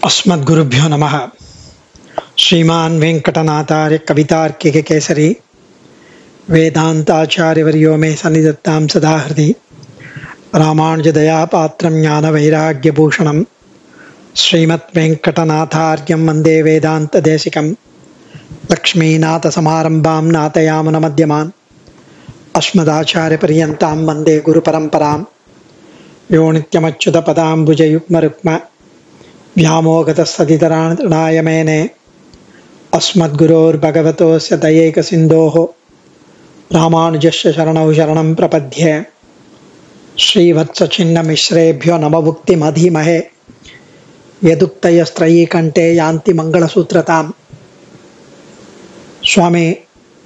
अस्मद्गुरुभ्यो नमः। श्रीमान् वेंकटनाथार्य कवितार्किक केसरी वेदांताचार्यवर्यो मे सन्निधत्तां सदा हृदि। रामानुजदयापात्रं ज्ञानवैराग्यभूषणं श्रीमद्वेंकटनाथार्यं वन्दे वेदान्तदेशिकं। लक्ष्मीनाथसमारम्भां नाथयामुनमध्यमान् अस्मदाचार्यपर्यन्तां वन्दे गुरुपरम्परां। यो नित्यमच्युतपदाम्बुजयुग्मरुक्म व्यामोगतस्तदितराणाय मेने अस्मद्गुरोर्भगवतोस्य दयैकसिन्धोः रामानुजस्य शरणौ शरणं प्रपद्ये। श्रीवत्सचिन्नमिश्रेभ्यो नमभुक्तिमधीमहे यदुक्तयस्त्रयी कंठे यान्ति मंगलसूत्रताम्। स्वामी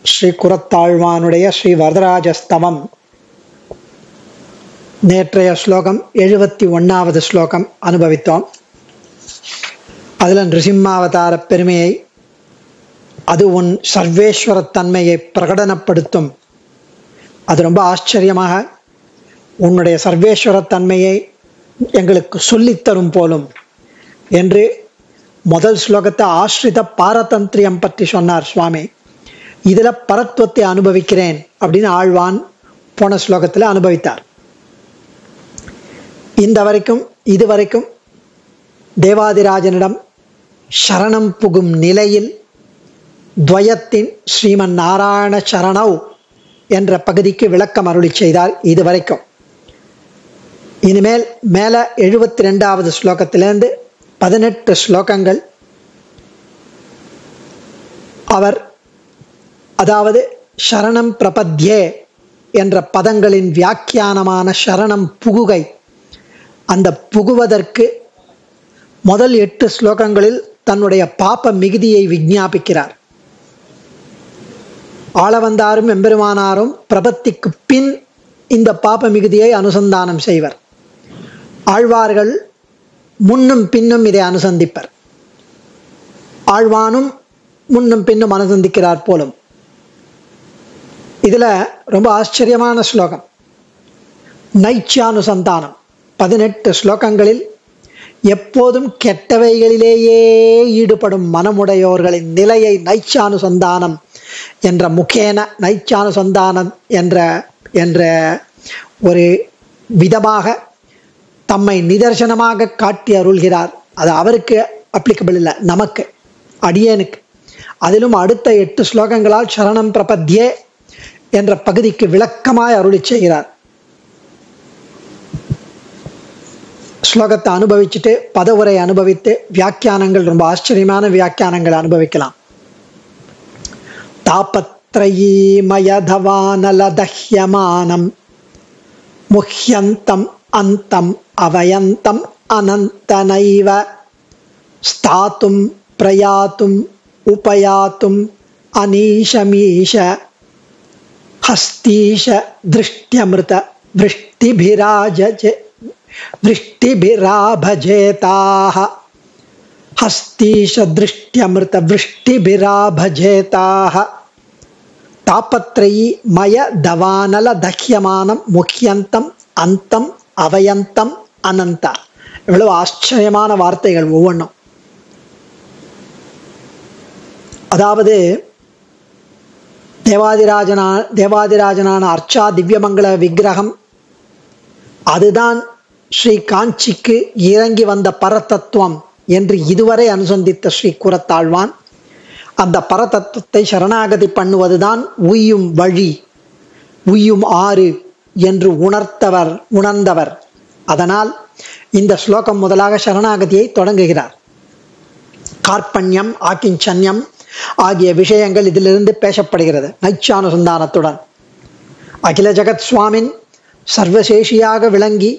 श्री कुरत्ताழ்வானுடைய ஸ்ரீ வரதராஜஸ்தவம் நேற்றைய ஸ்லோகம் 71வது ஸ்லோகம் அனுபவித்தோம். அதில் நிருசிம்மாவதார பெருமையை, அது உன் சர்வேஸ்வர தன்மையை பிரகடனப்படுத்தும். அது ரொம்ப ஆச்சரியமாக உன்னுடைய சர்வேஸ்வர தன்மையை எங்களுக்கு சொல்லித்தரும் போலும் என்று முதல் ஸ்லோகத்தை ஆஸ்ரித பாரதந்திரியம் பற்றி சொன்னார் சுவாமி. இதில் பரத்வத்தை அனுபவிக்கிறேன் அப்படின்னு ஆழ்வான் போன ஸ்லோகத்தில் அனுபவித்தார். இதுவரைக்கும் தேவாதிராஜனிடம் சரணம் புகும் நிலையில் துவயத்தின் ஸ்ரீமன் நாராயண சரணவ் என்ற பகுதிக்கு விளக்கம் அருளி செய்தார். இதுவரைக்கும் இனிமேல் மேல 72வது ஸ்லோகத்திலிருந்து 18 ஸ்லோகங்கள் அவர், அதாவது சரணம் பிரபத்யே என்ற பதங்களின் வியாக்கியானமான சரணம் புகுகை, அந்த புகுவதற்கு முதல் 8 ஸ்லோகங்களில் தன்னுடைய பாப மிகுதியை விஞ்ஞாபிக்கிறார். ஆளவந்தாரும் எம்பெருமானாரும் பிரபத்திக்கு பின் இந்த பாப மிகுதியை அனுசந்தானம் செய்வர். ஆழ்வார்கள் முன்னும் பின்னும் இதை அனுசந்திப்பர். ஆழ்வானும் முன்னும் பின்னும் அனுசந்திக்கிறார் போலும். இதுல ரொம்ப ஆச்சரியமான ஸ்லோகம் நைச்சானுசந்தானம். 18 ஸ்லோகங்களில் எப்போதும் கெட்டவைகளிலேயே ஈடுபடும் மனமுடையோர்களின் நிலையை நைச்சானுசந்தானம் என்ற முகேன, நைச்சானுசந்தானம் என்ற ஒரு விதமாக தம்மை நிதர்சனமாக காட்டி அருள்கிறார். அது அவருக்கு அப்ளிகபிள் இல்லை, நமக்கு, அடியேனுக்கு. அதிலும் அடுத்த 8 ஸ்லோகங்களால் சரணம் பிரபத்யே என்ற பகுதிக்கு விளக்கமாய் அருளி செய்கிறார். ஸ்லோகத்தை அனுபவிச்சுட்டு பதவுரை அனுபவித்து வியாக்கியானங்கள், ரொம்ப ஆச்சரியமான வியாக்கியானங்கள் அனுபவிக்கலாம். தாபத்ரயீமயதவானலதஹ்யமானம் முஹ்யந்தம் அந்தம் அவயந்தம் அனந்தனைவ ஸ்தாத்தும் பிரயாத்தும் உபயாத்தும் அனீஷமீஷ ஹஸ்தீஷ திருஷ்டியமிருத விருஷ்டிபிராபஜேதாஹ ஹஸ்தீஷ திருஷ்டியமிருத விருஷ்டிபிராபஜேதாஹ தாபத்ரயி மய தவானல தஹ்யமானம் முஹ்யந்தம் அந்தம் அவயந்தம் அனந்தா. எவ்வளவு ஆச்சரியமான வார்த்தைகள் ஒவ்வொன்றும். அதாவது தேவாதிராஜனான அர்ச்சா திவ்யமங்கள விக்கிரகம், அதுதான் ஸ்ரீ காஞ்சிக்கு இறங்கி வந்த பரதத்துவம் என்று இதுவரை அனுசந்தித்த ஸ்ரீ குரத்தாழ்வான் அந்த பரதத்துவத்தை சரணாகதி பண்ணுவதுதான் உய்யும் வழி, உய்யும் ஆறு என்று உணர்ந்தவர். அதனால் இந்த ஸ்லோகம் முதலாக சரணாகதியை தொடங்குகிறார். கார்பண்யம், ஆக்கிஞ்சன்யம் ஆகிய விஷயங்கள் இதிலிருந்து பேசப்படுகிறது நைச்சானுசந்தானத்துடன். அகில ஜகத் சுவாமின் சர்வசேஷியாக விளங்கி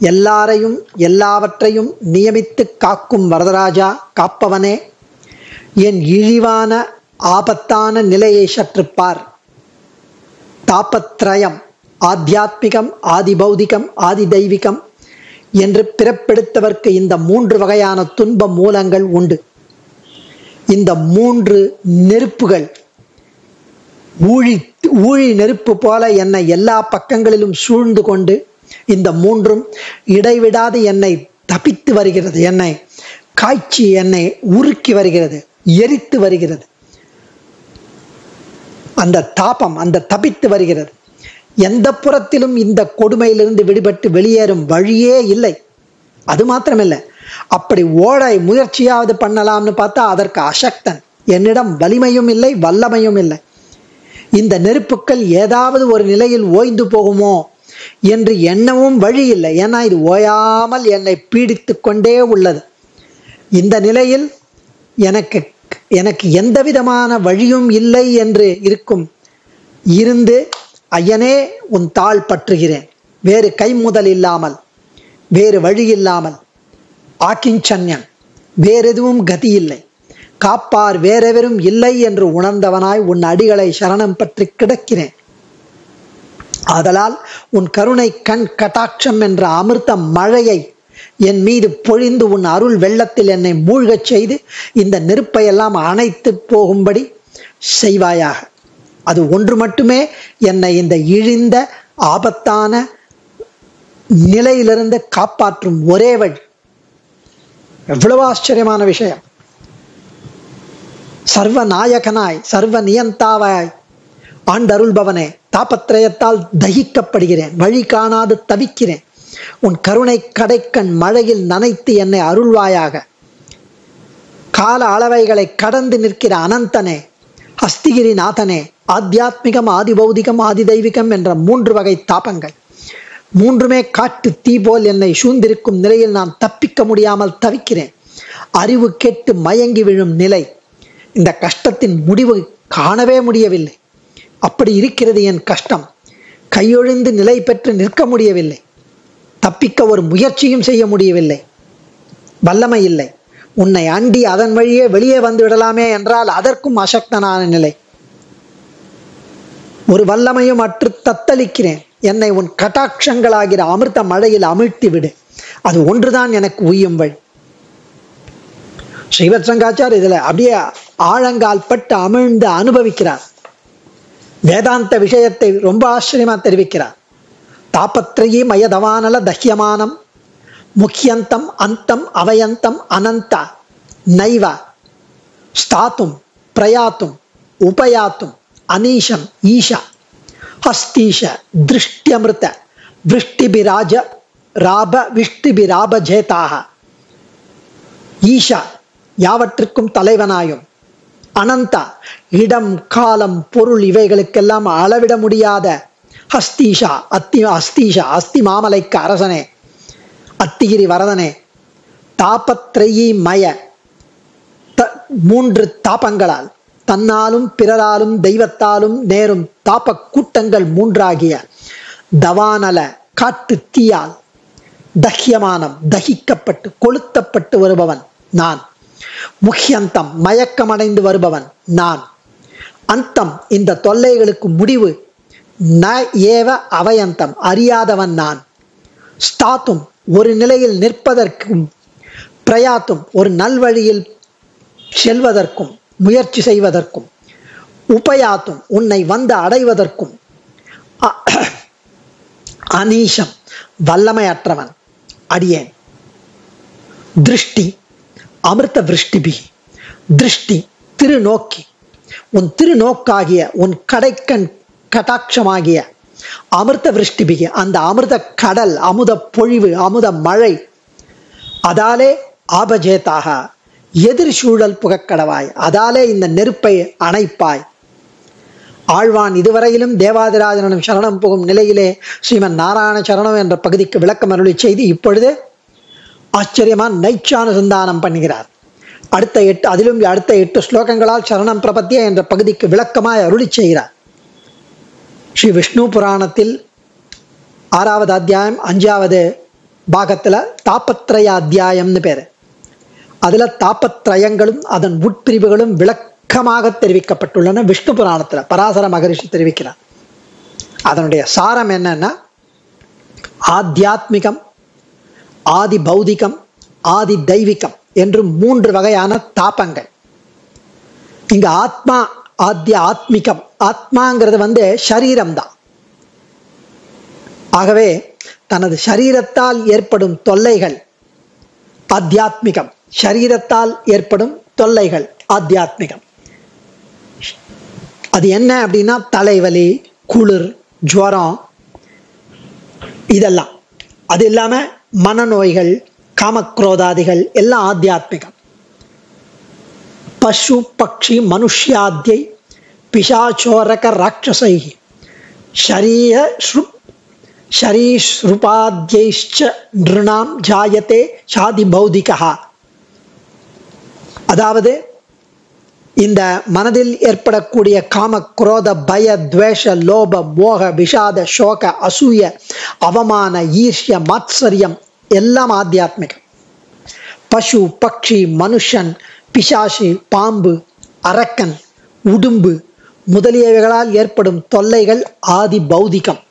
எல்லாரையும் எல்லாவற்றையும் நியமித்து காக்கும் வரதராஜா, காப்பவனே, என் இழிவான ஆபத்தான நிலையை சற்றுப்பார். தாபத்ரயம், ஆத்தியாத்மிகம், ஆதி பௌதிகம், ஆதி தெய்வீகம் என்று பிறப்பெடுத்தவர்க்கு இந்த 3 வகையான துன்ப மூலங்கள் உண்டு. இந்த 3 நெருப்புகள் ஊழி நெருப்பு போல என்னை எல்லா பக்கங்களிலும் சூழ்ந்து கொண்டு இந்த 3ம் இடைவிடாது என்னை தபித்து வருகிறது, என்னை காய்ச்சி என்னை உருக்கி வருகிறது, எரித்து வருகிறது. அந்த தாபம், அந்த தபித்து வருகிறது. எந்த புறத்திலும் இந்த கொடுமையிலிருந்து விடுபட்டு வெளியேறும் வழியே இல்லை. அது மாத்திரமில்லை, அப்படி ஓட முயற்சியாவது பண்ணலாம்னு பார்த்தா அதற்கு அசக்தன். என்னிடம் வலிமையும் இல்லை, வல்லமையும் இல்லை. இந்த நெருப்புக்கள் ஏதாவது ஒரு நிலையில் ஓய்ந்து போகுமோ என்று எண்ணவும் வழி இல்லை. ஏன்னா இது ஓயாமல் என்னை பீடித்து கொண்டே உள்ளது. இந்த நிலையில் எனக்கு எந்த விதமான வழியும் இல்லை என்று இருந்து ஐயனே உன் தாள் பற்றுகிறேன். வேறு கைமுதல் இல்லாமல், வேறு வழி இல்லாமல், ஆக்கிஞ்சன்யன், வேறெதுவும் கதி இல்லை, காப்பார் வேறெவரும் இல்லை என்று உணர்ந்தவனாய் உன் அடிகளை சரணம் பற்றி கிடக்கிறேன். ஆதலால் உன் கருணை கண் கட்டாட்சம் என்ற அமிர்த மழையை என் மீது பொழிந்து உன் அருள் வெள்ளத்தில் என்னை மூழ்கச் செய்து இந்த நெருப்பையெல்லாம் அணைத்து போகும்படி செய்வாயாக. அது ஒன்று மட்டுமே என்னை இந்த இழிந்த ஆபத்தான நிலையிலிருந்து காப்பாற்றும் ஒரே வழி. எவ்வளவு ஆச்சரியமான விஷயம்! சர்வ நாயகனாய், சர்வ நியந்தாவாய் ஆண்டருள்பவனே, தாபத்திரயத்தால் தகிக்கப்படுகிறேன், வழி காணாது தவிக்கிறேன். உன் கருணை கடைக்கண் மழையில் நனைத்து என்னை அருள்வாயாக. கால அளவைகளை கடந்து நிற்கிற அனந்தனே, ஹஸ்திகிரி நாதனே, ஆத்தியாத்மிகம், ஆதி பௌதிகம், ஆதி தெய்வீகம் என்ற 3 வகை தாபங்கள், 3மே காட்டு தீ போல் என்னை சூழ்ந்திருக்கும் நிலையில் நான் தப்பிக்க முடியாமல் தவிக்கிறேன். அறிவு கெட்டு மயங்கி விழும் நிலை. இந்த கஷ்டத்தின் முடிவு காணவே முடியவில்லை. அப்படி இருக்கிறது என் கஷ்டம். கையொழிந்து நிலை பெற்று நிற்க முடியவில்லை. தப்பிக்க ஒரு முயற்சியும் செய்ய முடியவில்லை. வல்லமை இல்லை. உன்னை அண்டி அதன் வழியே வெளியே வந்து விடலாமே என்றால் அதற்கும் அசக்தனான நிலை. ஒரு வல்லமையும் அற்று தத்தளிக்கிறேன். என்னை உன் கட்டாட்சங்களாகிற அமிர்த மழையில் அமிழ்த்தி விடு. அது ஒன்றுதான் எனக்கு உய்யும் வழி. ஸ்ரீவத் சங்காச்சார் இதுல அப்படியே ஆழங்கால் பட்டு அமிழ்ந்து அனுபவிக்கிறார். வேதாந்த விஷயத்தை ரொம்ப ஆச்சரியமா தெரிவிக்கிறார். தாபத்ரயி மயதவானல தஹ்யமானம் முக்கியந்தம் அந்தம் அவயந்தம் அனந்த நைவ ஸ்தாத்தும் பிரயாத்தும் உபயாத்தும் அனீஷம் ஈஷா ஹஸ்தீஷ திருஷ்டியமிருத விஷ்டிபிராஜ ராப விஷ்டிபிராபஜேதாக. ஈஷா யாவற்றுக்கும் தலைவனாயும், அனந்தா இடம் காலம் பொருள் இவைகளுக்கெல்லாம் அளவிட முடியாத ஹஸ்தீஷா அஸ்தி மாமலைக்கு அரசனே, அத்திகிரி வரதனே, தாபத்ரயி மய 3 தாபங்களால், தன்னாலும் பிறராலும் தெய்வத்தாலும் நேரும் தாப கூட்டங்கள் 3ஆகிய தவானல காட்டு தீயால் தஹ்யமானம் தகிக்கப்பட்டு கொளுத்தப்பட்டு வருபவன் நான். முக்கியந்தம் மயக்கமடைந்து வருபவன் நான். அந்தம் இந்த தொல்லைகளுக்கு முடிவு ந ஏவ அவயந்தம் அறியாதவன் நான். ஸ்தாத்தும் ஒரு நிலையில் நிற்பதற்கும், பிரயாத்தும் ஒரு நல்வழியில் செல்வதற்கும் முயற்சி செய்வதற்கும், உபயாத்தும் உன்னை வந்து அடைவதற்கும், அனீஷம் வல்லமையற்றவன் அடியேன். திருஷ்டி அமிர்த விருஷ்டிபி, திருஷ்டி திருநோக்கி, உன் திருநோக்காகிய உன் கடைக்கண் கட்டாட்சமாகிய அமிர்த விருஷ்டிபிகி அந்த அமிர்த கடல், அமுத பொழிவு, அமுத மழை, அதாலே ஆபஜேதாக எதிர் சூழல் புகக்கடவாய், அதாலே இந்த நெருப்பை அணைப்பாய். ஆழ்வான் இதுவரையிலும் தேவாதிராஜனும் சரணம் புகும் நிலையிலே ஸ்ரீமன் நாராயண சரணம் என்ற பகுதிக்கு விளக்கம் அருளி செய்து இப்பொழுது ஆச்சரியமான நைச்சானுசந்தானம் பண்ணுகிறார். அதிலும் அடுத்த 8 ஸ்லோகங்களால் சரணம் பிரபத்திய என்ற பகுதிக்கு விளக்கமாய் அருளி செய்கிறார். ஸ்ரீ விஷ்ணு புராணத்தில் 6வது அத்தியாயம் 5வது பாகத்துல தாபத்ரய அத்தியாயம்னு பேரு. அதுல தாபத்ரயங்களும் அதன் உட்பிரிவுகளும் விளக்கமாக தெரிவிக்கப்பட்டுள்ளன. விஷ்ணு புராணத்துல பராசர மகரிஷி தெரிவிக்கிறார். அதனுடைய சாரம் என்னன்னா, ஆத்தியாத்மிகம், ஆதி பௌதிகம், ஆதி தெய்வீகம் என்று 3 வகையான தாபங்கள். இங்க ஆத்மா, ஆத்மிகம், ஆத்மாங்கிறது சரீரம் தான். ஆகவே தனது சரீரத்தால் ஏற்படும் தொல்லைகள் ஆத்தியாத்மிகம். சரீரத்தால் ஏற்படும் தொல்லைகள் ஆத்தியாத்மிகம். அது என்ன அப்படின்னா தலைவலி, குளிர், ஜுவரம், இதெல்லாம். அது இல்லாம மனநோய்கள், காமக்ரோதாதிகள் எல்லாம் ஆத்தியாத்மிகம். பசு பக்ஷி மனுஷ்யாத்யை பிசாச்சோரக ராட்சசை ஷரீஸ்ருபாத்யைச்ச நிருணாம் ஜாயதே சாதி பௌதிகா. அதாவது இந்த மனதில் ஏற்படக்கூடிய காம, குரோத, பய, துவேஷ, லோப, மோக, விஷாத, சோக, அசூய, அவமான, ஈர்ஷ்ய, மாத்சரியம் எல்லாம் ஆத்தியாத்மிகம். பசு பக்ஷி மனுஷன், பிசாசு, பாம்பு, அரக்கன், உடும்பு முதலியவைகளால் ஏற்படும் தொல்லைகள் ஆதி பௌதிகம்.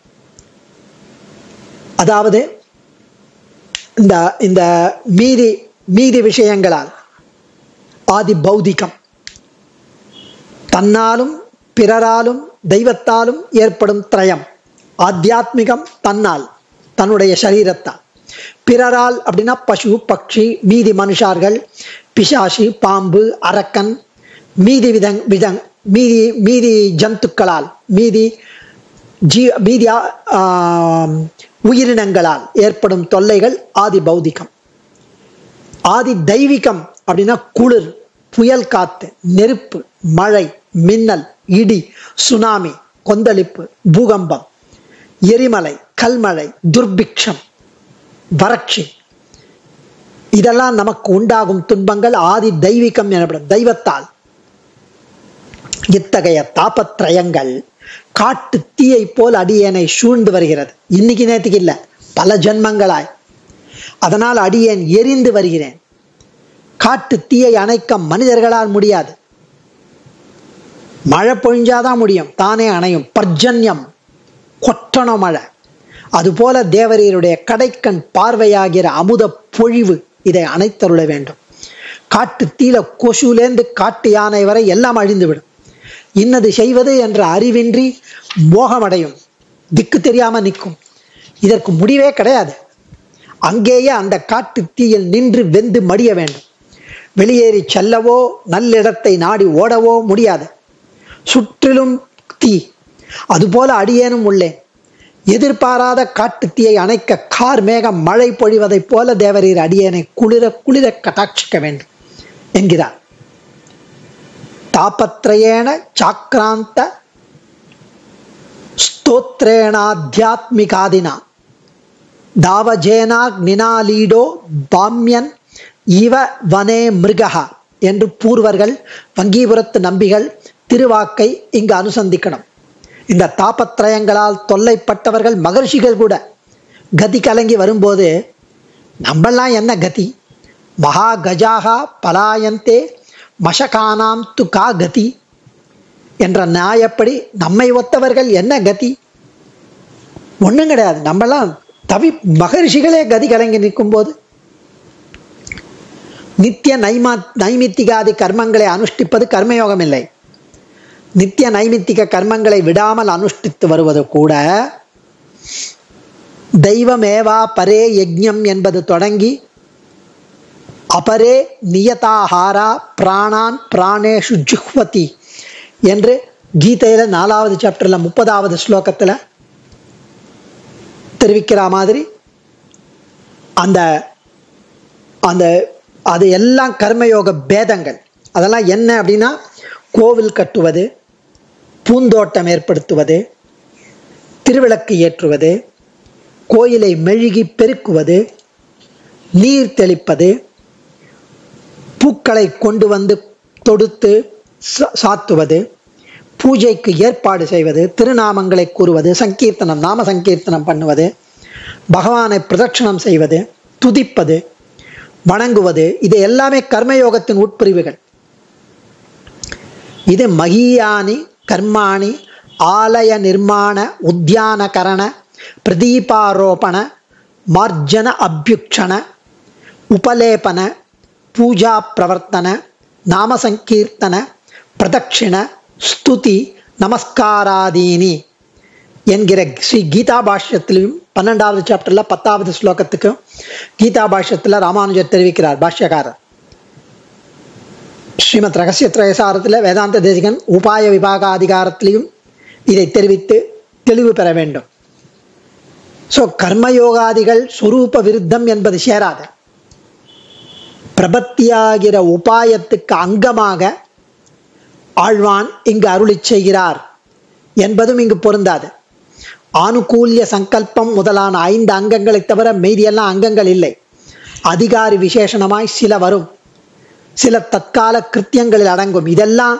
அதாவது இந்த மீதி விஷயங்களால் ஆதி பௌதிகம். தன்னாலும் பிறராலும் தெய்வத்தாலும் ஏற்படும் திரயம். ஆத்தியாத்மிகம் தன்னால், தன்னுடைய சரீரத்தால். பிறரால் அப்படின்னா பசு பக்ஷி, மீதி மனுஷார்கள், பிசாசு, பாம்பு, அரக்கன், மீதி ஜந்துக்களால், மீதி உயிரினங்களால் ஏற்படும் தொல்லைகள் ஆதி பௌதிகம். ஆதி தெய்வீகம் அப்படின்னா குளிர், புயல் காத்து, நெருப்பு, மழை, மின்னல், இடி, சுனாமி, கொந்தளிப்பு, பூகம்பம், எரிமலை, கல்மழை, துர்பிக்ஷம், வறட்சி, இதெல்லாம் நமக்கு உண்டாகும் துன்பங்கள் ஆதி தெய்வீகம் எனப்படும், தெய்வத்தால். இத்தகைய தாபத்ரயங்கள் காட்டு தீயை போல் அடியேனை சூழ்ந்து வருகிறது. இன்னைக்கு நேற்றுக்கு இல்ல, பல ஜென்மங்களாய். அதனால் அடியேன் எரிந்து வருகிறேன். காட்டு தீயை அணைக்க மனிதர்களால் முடியாது. மழை பொழிஞ்சாதான் முடியும், தானே அணையும். பர்ஜன்யம், கொட்டண மழை. அதுபோல தேவரீருடைய கடைக்கண் பார்வையாகிற அமுத பொழிவு இதை அணைத்தருள வேண்டும். காட்டு தீல கொசுலேந்து காட்டு யானை வரை எல்லாம் அழிந்துவிடும். இன்னது செய்வது என்ற அறிவின்றி மோகமடையும், திக்கு தெரியாம நிற்கும். இதற்கு முடிவே கிடையாது. அங்கேயே அந்த காட்டு தீயில் நின்று வெந்து மடிய வேண்டும். வெளியேறி செல்லவோ நல்லிடத்தை நாடி ஓடவோ முடியாது. சுற்றிலும் தீ. அதுபோல அடியேனும் உள்ளேன். எதிர்பாராத காட்டு தீயை அணைக்க கார் மேகம் மழை பொழிவதைப் போல தேவரீர் அடியேனை குளிர குளிர கட்டாட்சிக்க வேண்டும் என்கிறார். தாபத்ரயேன சாக்ராந்த ஸ்தோத்ரேணாத்யாத்மிகாதினா தாவஜேனா நினாலீடோ பாம்யன் இவ வனே மிருகா என்று பூர்வர்கள், வங்கீபுரத்து நம்பிகள் திருவாக்கை இங்கு அனுசந்திக்கணும். இந்த தாபத்ரயங்களால் தொல்லைப்பட்டவர்கள் மகர்ஷிகள் கூட கதி கலங்கி வரும்போது நம்மெல்லாம் என்ன கதி? மகா கஜாகா பலாயந்தே மஷகானாம் து கா கதி என்ற நியாயப்படி நம்மை ஒத்தவர்கள் என்ன கதி? ஒன்றும் கிடையாது. நம்மெல்லாம் மகர்ஷிகளே கதி கலங்கி நிற்கும் போது நித்திய நைமித்திகாதி கர்மங்களை அனுஷ்டிப்பது கர்மயோகம் இல்லை. நித்திய நைமித்திக கர்மங்களை விடாமல் அனுஷ்டித்து வருவது கூட தெய்வமேவா பரே யஜ்ஞம் என்பது தொடங்கி அபரே நியதாஹாரா பிராணான் பிராணேஷு ஜுஹ்வதி என்று கீதையில 4வது சாப்டர்ல 30வது ஸ்லோகத்துல தெரிவிக்கிற மாதிரி அந்த அந்த அது எல்லாம் கர்மயோக பேதங்கள். அதெல்லாம் என்ன அப்படின்னா, கோவில் கட்டுவது, பூந்தோட்டம் ஏற்படுத்துவது, திருவிளக்கு ஏற்றுவது, கோயிலை மெழுகி பெருக்குவது, நீர் தெளிப்பது, பூக்களை கொண்டு வந்து தொடுத்து சாத்துவது, பூஜைக்கு ஏற்பாடு செய்வது, திருநாமங்களை கூறுவது, சங்கீர்த்தனம், நாம சங்கீர்த்தனம் பண்ணுவது, பகவானை பிரதட்சணம் செய்வது, துதிப்பது, வணங்குவது, இது எல்லாமே கர்மயோகத்தின் உட்பிரிவுகள். இது மகியானி கர்மாணி ஆலய நிர்மாண உத்தியானகரண பிரதீபாரோபண மார்ஜன அபியுக்ஷண உபலேபன பூஜா பிரவர்த்தன நாம சங்கீர்த்தன பிரதட்சிண ஸ்துதி நமஸ்காராதீனி என்கிற ஸ்ரீ கீதா பாஷ்யத்திலையும் 12வது சாப்டர்ல 10வது ஸ்லோகத்துக்கு கீதா பாஷ்யத்துல ராமானுஜர் தெரிவிக்கிறார். பாஷ்யக்காரர் ஸ்ரீமத் ரகசிய திரயசாரத்தில் வேதாந்த தேசிகன் உபாய விபாக அதிகாரத்திலையும் இதை தெரிவித்து தெளிவு பெற வேண்டும். ஸோ கர்மயோகாதிகள் சொரூப விருத்தம் என்பது சேராது. பிரபத்தியாகிற உபாயத்துக்கு அங்கமாக ஆழ்வான் இங்கு அருளி செய்கிறார் என்பதும் இங்கு பொருந்தாது. ஆனுகூல்ய சங்கல்பம் முதலான 5 அங்கங்களை தவிர மீதியெல்லாம் அங்கங்கள் இல்லை. அதிகாரி விசேஷணமாய் சில வரும், சில தற்கால கிருத்தியங்களில் அடங்கும். இதெல்லாம்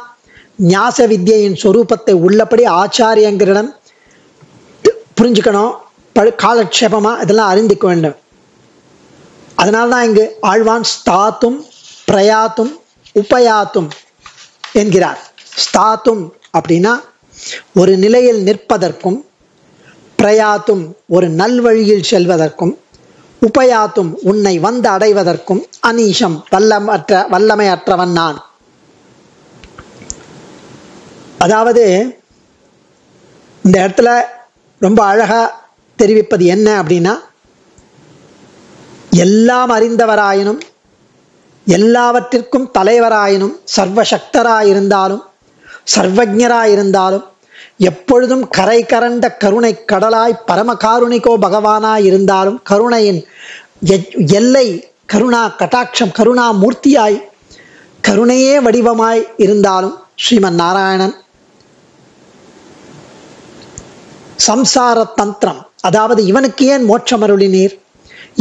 ஞாச வித்யின் சொரூபத்தை உள்ளபடி ஆச்சாரியங்களிடம் புரிஞ்சுக்கணும், காலக்ஷேபமா இதெல்லாம் அறிந்திக்க வேண்டும். அதனால்தான் இங்கு ஆழ்வான் ஸ்தாத்தும் பிரயாத்தும் உபயாத்தும் என்கிறார். ஸ்தாத்தும் அப்படின்னா ஒரு நிலையில் நிற்பதற்கும், பிரயாத்தும் ஒரு நல்வழியில் செல்வதற்கும், உபயாத்தும் உன்னை வந்து அடைவதற்கும், அனீஷம் வல்லமையற்றவன் நான். அதாவது இந்த இடத்துல ரொம்ப அழகா தெரிவிப்பது என்ன அப்படின்னா, எல்லாம் அறிந்தவராயினும் எல்லாவற்றிற்கும் தலைவராயினும் சர்வசக்தராயிருந்தாலும் சர்வஜராயிருந்தாலும் எப்பொழுதும் கரை கரண்ட கருணை கடலாய் பரமகாருணிகோ பகவானாய் இருந்தாலும் கருணையின் எல்லை கருணா கட்டாட்சம் கருணா மூர்த்தியாய் கருணையே வடிவமாய் இருந்தாலும் ஸ்ரீமன் நாராயணன் சம்சார தந்திரம், அதாவது இவனுக்கு ஏன் மோட்சம் அருளினீர்,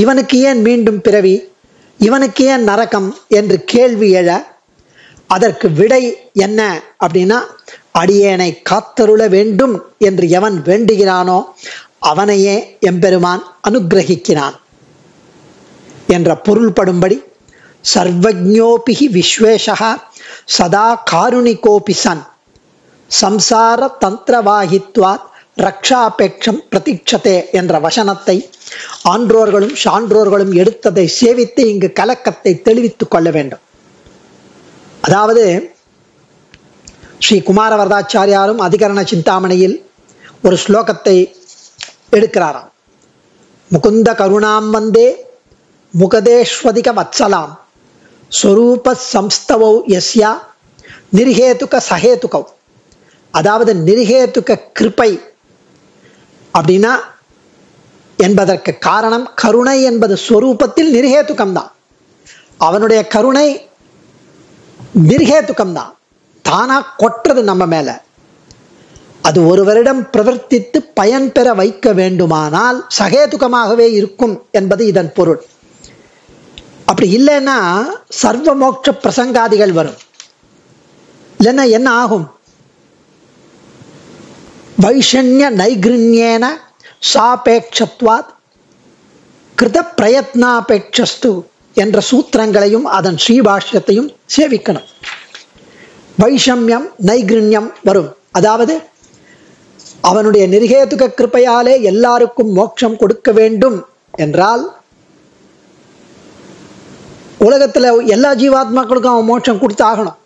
இவனுக்கு ஏன் மீண்டும் பிறவி, இவனுக்கு ஏன் நரகம் என்று கேள்வி எழ அதற்கு விடை என்ன அப்படின்னா, அடியேனை காத்தருள வேண்டும் என்று எவன் வேண்டுகிறானோ அவனையே எம்பெருமான் அனுகிரகிக்கிறான் என்ற பொருள்படும்படி சர்வஜ்ஞோபிஹி விஸ்வேஷா சதா காருணிகோபி சன் சம்சார தந்திரவாகித்வாத் ரக்ஷாபேட்சம் பிரதீட்சதே என்ற வசனத்தை ஆன்றோர்களும் சான்றோர்களும் எடுத்ததை சேவித்து இங்கு கலக்கத்தை தெளிவித்துக் கொள்ள வேண்டும். அதாவது ஸ்ரீ குமாரவரதாச்சாரியாரும் அதிகரண சிந்தாமணியில் ஒரு ஸ்லோகத்தை எடுக்கிறாராம். முகுந்த கருணாம் வந்தே முகதேஸ்வதிக வத்சலாம் ஸ்வரூப சம்ஸ்தவௌ யஸ்யா நிர்ஹேதுக சஹேதுகௌ. அதாவது நிர்ஹேதுக கிருபை அப்படின்னா என்பதற்கு காரணம் கருணை என்பது ஸ்வரூபத்தில் நிர்ஹேதுகம்தான். அவனுடைய கருணை நிர்ஹேதுகம்தான், தானா கொற்றது நம்ம மேல. அது ஒருவரிடம் பிரவர்த்தித்து பயன் பெற வைக்க வேண்டுமானால் சகேதுகமாகவே இருக்கும் என்பது இதன் பொருள். அப்படி இல்லைன்னா சர்வ மோட்ச பிரசங்காதிகள் வரும். இல்லைன்னா என்ன ஆகும்? வைஷண்ய நைகிருண்யேன சாபேட்சத்வாத் கிருத பிரயத்னாபேட்சஸ்து என்ற சூத்திரங்களையும் அதன் ஸ்ரீபாஷ்யத்தையும் சேவிக்கணும். வைஷம்யம் நைகிருண்யம் வரும். அதாவது அவனுடைய நிர்ஹேதுக கிருபையாலே எல்லாருக்கும் மோட்சம் கொடுக்க வேண்டும் என்றால் உலகத்துல எல்லா ஜீவாத்மாக்களுக்கும் அவன் மோட்சம் கொடுத்து ஆகணும்.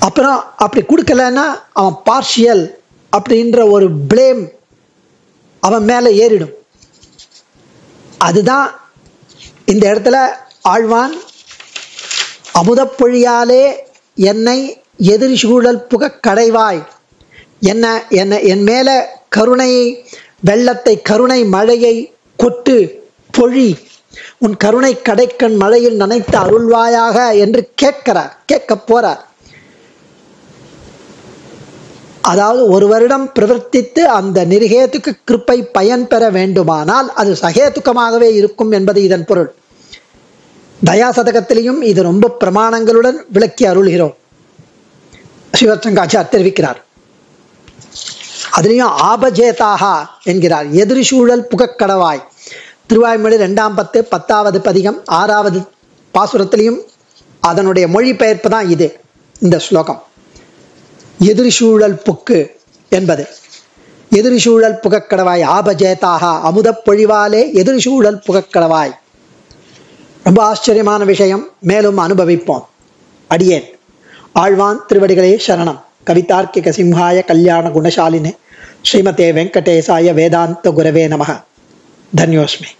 அப்புறம் அப்படி கொடுக்கலன்னா அவன் பார்ஷியல் அப்படின்ற ஒரு பிளேம் அவன் மேல ஏறிடும். அதுதான் இந்த இடத்துல ஆழ்வான் அமுதப்பொழியாலே என்னை எதிரி சூழல் புக கடைவாய், என்ன என்ன என் மேல கருணையை வெள்ளத்தை கருணை மழையை கொட்டு பொழி, உன் கருணை கடைக்கண் மழையில் நனைத்து அருள்வாயாக என்று கேட்க போறார். அதாவது ஒருவரிடம் பிரவர்த்தித்து அந்த நிர்ஹேதுக கிருப்பை பயன் பெற வேண்டுமானால் அது சகேதுகமாகவே இருக்கும் என்பது இதன் பொருள். தயாசதகத்திலையும் இது ரொம்ப பிரமாணங்களுடன் விளக்கி அருள்கிறோம். ஸ்ரீவத்சங்காச்சார் தெரிவிக்கிறார். அதுலேயும் ஆபஜேதாக என்கிறார், எதிரி சூழல் புகக்கடவாய். திருவாய்மொழி 2ஆம் 10வது பதிகம் 6வது பாசுரத்திலையும் அதனுடைய மொழிபெயர்ப்பு தான் இது. இந்த ஸ்லோகம் எதிரி சூழல் புக்கு என்பது எதிரி சூழல் புகக்கடவாய் ஆபஜேதாக, அமுத பொழிவாலே எதிரி சூழல் புகக்கடவாய். ரொம்ப ஆச்சரியமான விஷயம், மேலும் அனுபவிப்போம். அடியேன் ஆழ்வான் திருவடிகளே சரணம். கவிதார்க்கிக சிம்ஹாய கல்யாண குணசாலினே ஸ்ரீமதே வெங்கடேசாய வேதாந்த குரவே நமः. தன்யோஸ்மி.